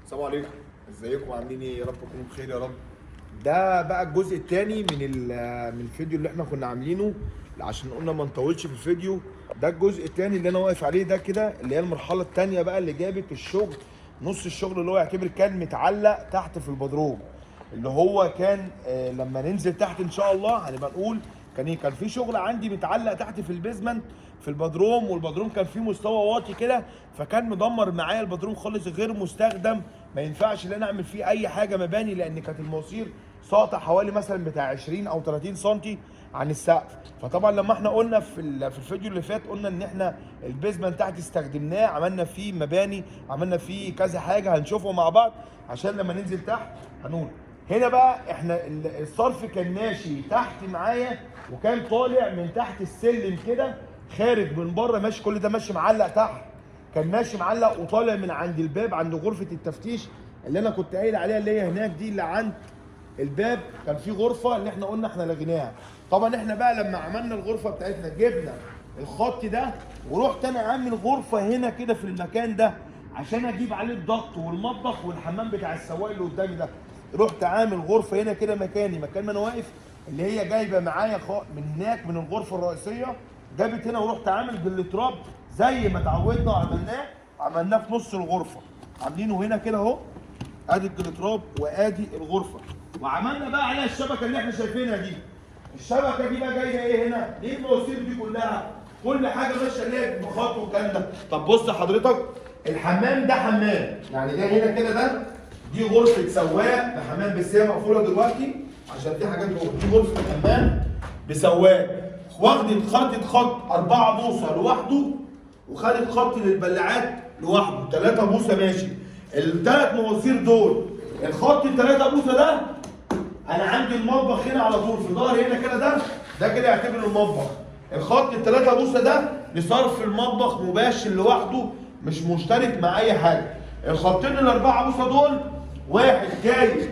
السلام عليكم، ازيكم عاملين ايه؟ يا رب تكونوا بخير يا رب. ده بقى الجزء الثاني من الفيديو اللي احنا كنا عاملينه، عشان قلنا ما نطولش في الفيديو. ده الجزء الثاني اللي انا واقف عليه ده كده، اللي هي المرحله الثانيه بقى اللي جابت الشغل. نص الشغل اللي هو يعتبر كان متعلق تحت في البدروم، اللي هو كان لما ننزل تحت ان شاء الله هنبقى نقول كان في شغل عندي متعلق تحت في البيزمنت في البدروم، والبدروم كان فيه مستوى واطي كده، فكان مدمر معايا البدروم خالص، غير مستخدم. ما ينفعش ان انا اعمل فيه اي حاجه مباني، لان كانت المواسير ساقطه حوالي مثلا بتاع 20 او 30 سم عن السقف. فطبعا لما احنا قلنا في الفيديو اللي فات، قلنا ان احنا البيزمنت تحت استخدمناه، عملنا فيه مباني، عملنا فيه كذا حاجه هنشوفه مع بعض عشان لما ننزل تحت هنقول. هنا بقى احنا الصرف كان ماشي تحت معايا، وكان طالع من تحت السلم كده، خارج من بره ماشي، كل ده ماشي معلق تحت، كان ماشي معلق وطالع من عند الباب عند غرفه التفتيش اللي انا كنت قايل عليها، اللي هي هناك دي اللي عند الباب. كان في غرفه اللي احنا قلنا احنا لغيناها. طبعا احنا بقى لما عملنا الغرفه بتاعتنا جبنا الخط ده، ورحت انا عامل غرفه هنا كده في المكان ده عشان اجيب عليه الضغط والمطبخ والحمام بتاع السواق اللي قدامي ده. رحت عامل غرفه هنا كده مكان ما انا واقف، اللي هي جايبه معايا من هناك من الغرفه الرئيسيه، جابت هنا، ورحت عامل بالتراب زي ما اتعودنا عملناه في نص الغرفه، عاملينه هنا كده اهو. ادي الجليتراب وادي الغرفه، وعملنا بقى عليها الشبكه اللي احنا شايفينها دي. الشبكه دي بقى جايه ايه هنا؟ دي المواسير دي كلها، كل حاجه ماشيه ليها بخط والكلام ده. طب بص حضرتك، الحمام ده حمام، يعني ده هنا كده ده دي غرفه سواق بحمام، بس هي مقفوله دلوقتي عشان في حاجات جوه. دي غرفه حمام بسواق، خدت خط 4 بوصه لوحده، وخدت خط للبلاعات لوحده 3 بوصه ماشي. الثلاث مواسير دول، الخط ال3 بوصه ده، انا عندي المطبخ هنا على طول في ظهري هنا كده، ده كده يعتبر المطبخ. الخط ال3 بوصه ده لصرف المطبخ مباشر لوحده، مش مشترك مع اي حاجه. الخطين ال4 بوصه دول، واحد جاي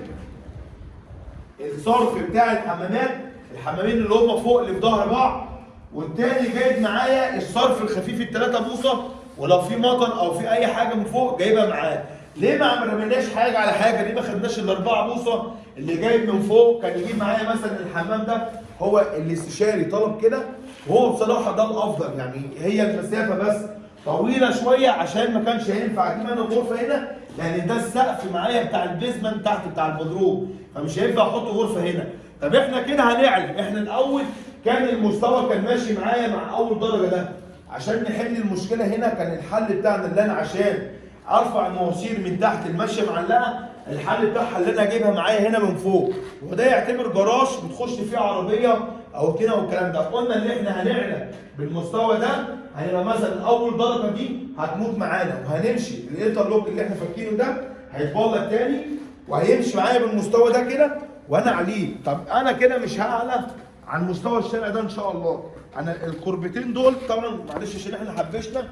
الصرف بتاع الحمامين اللي هم فوق اللي في ظهر بعض، والتاني جايب معايا الصرف الخفيف ال3 بوصه، ولو في مطر او في اي حاجه من فوق جايبها معاه. ليه ما رميناش حاجه على حاجه؟ ليه ما خدناش ال4 بوصه اللي جايب من فوق؟ كان يجيب معايا مثلا الحمام ده، هو الاستشاري طلب كده، وهو بصراحه ده الافضل. يعني هي المسافه بس طويله شويه، عشان ما كانش هينفع اجيب انا الغرفه هنا، لان ده السقف معايا بتاع البيزمنت تحت بتاع البدروم، فمش هينفع احط غرفه هنا. طب احنا كده هنعلى. احنا الاول كان المستوى كان ماشي معايا مع اول درجه ده، عشان نحل المشكله هنا كان الحل بتاعنا اللي انا عشان ارفع المواسير من تحت الماشيه معلقه، الحل بتاعها اللي انا اجيبها معايا هنا من فوق، وده يعتبر جراج بتخش فيه عربيه او كده والكلام ده. قلنا ان احنا هنعلى بالمستوى ده، هيبقى مثلا اول درجه دي هتموت معانا، وهنمشي الانترلوك اللي احنا فاكينه ده هيتبلط تاني، وهيمشي معايا بالمستوى ده كده وانا عليه. طب انا كده مش هعلى عن مستوى الشارع ده ان شاء الله. انا الكربتين دول طبعا معلش عشان احنا حبشنا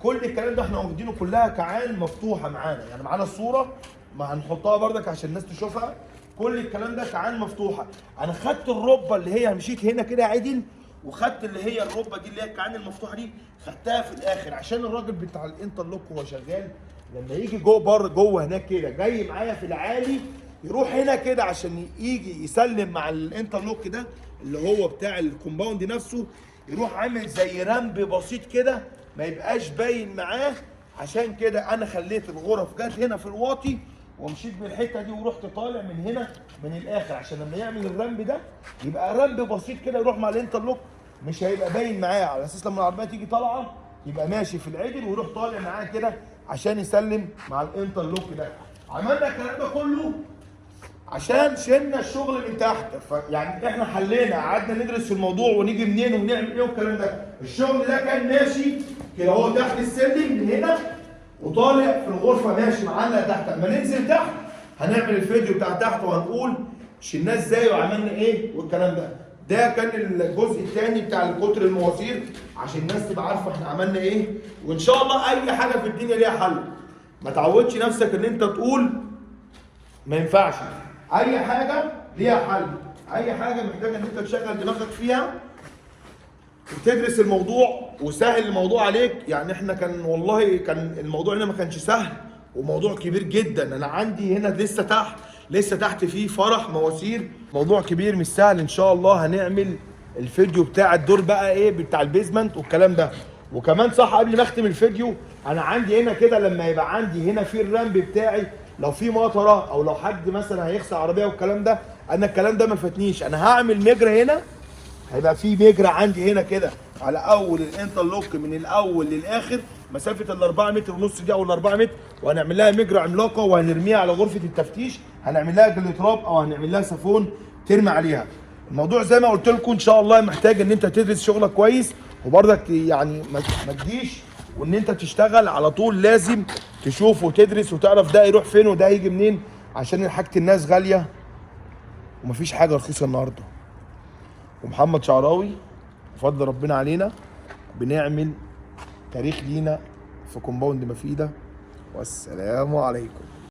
كل الكلام ده، احنا واخدينه كلها كعان مفتوحه معانا، يعني معانا الصوره ما هنحطها بردك عشان الناس تشوفها. كل الكلام ده كعان مفتوحه. انا خدت الربه اللي هي مشيت هنا كده عدل، وخدت اللي هي الربه دي اللي هي الكعان المفتوحه دي، خدتها في الاخر عشان الراجل بتاع الانترلوك وهو شغال لما يجي جوه هناك كده جاي معايا في العالي، يروح هنا كده عشان يجي يسلم مع الانترلوك ده اللي هو بتاع الكومباوند نفسه، يروح عامل زي رمب بسيط كده ما يبقاش باين معاه. عشان كده انا خليت الغرف جت هنا في الواطي، ومشيت بالحته دي ورحت طالع من هنا من الاخر، عشان لما يعمل الرمب ده يبقى رمب بسيط كده يروح مع الانترلوك، مش هيبقى باين معاه، على اساس لما العربيه تيجي طالعه يبقى ماشي في العدل ويروح طالع معاه كده عشان يسلم مع الانترلوك ده. عملنا الكلام ده كله عشان شلنا الشغل من تحت. يعني احنا حلينا، قعدنا ندرس في الموضوع ونيجي منين ونعمل ايه والكلام ده. الشغل ده كان ماشي كده هو تحت السلم من هنا، وطالع في الغرفه ماشي معلق تحت. اما ننزل تحت هنعمل الفيديو بتاع تحت وهنقول شلناه ازاي وعملنا ايه والكلام ده. ده كان الجزء الثاني بتاع كتر المواسير، عشان الناس تبقى عارفه احنا عملنا ايه. وان شاء الله اي حاجه في الدنيا ليها حل، ما تعودش نفسك ان انت تقول ما ينفعش. اي حاجه ليها حل، اي حاجه محتاجه ان انت تشغل دماغك فيها وتدرس الموضوع وسهل الموضوع عليك. يعني احنا كان والله كان الموضوع هنا ما كانش سهل، وموضوع كبير جدا. انا عندي هنا لسه تحت فيه فرح مواسير، موضوع كبير مش سهل. ان شاء الله هنعمل الفيديو بتاع الدور بقى ايه بتاع البيزمنت والكلام ده. وكمان صح قبل ما اختم الفيديو، انا عندي هنا كده لما يبقى عندي هنا في الرامب بتاعي، لو في مطره او لو حد مثلا هيغسل عربيه والكلام ده، انا الكلام ده ما فاتنيش. انا هعمل مجرى هنا، هيبقى في مجرى عندي هنا كده على اول الانترلوك من الاول للاخر، مسافه ال 4 متر ونص دي او ال 4 متر، وهنعمل لها مجرى عملاقه وهنرميها على غرفه التفتيش، هنعمل لها جليتراب او هنعمل لها سافون ترمي عليها. الموضوع زي ما قلت لكم ان شاء الله محتاج ان انت تدرس شغلك كويس، وبرضك يعني ما تجيش وان انت تشتغل على طول، لازم تشوف وتدرس وتعرف ده يروح فين وده هيجي منين، عشان حاجه الناس غاليه ومفيش حاجه رخيصه النهارده. ومحمد شعراوي بفضل ربنا علينا بنعمل تاريخ لينا في كومباوند مفيدة، والسلام عليكم.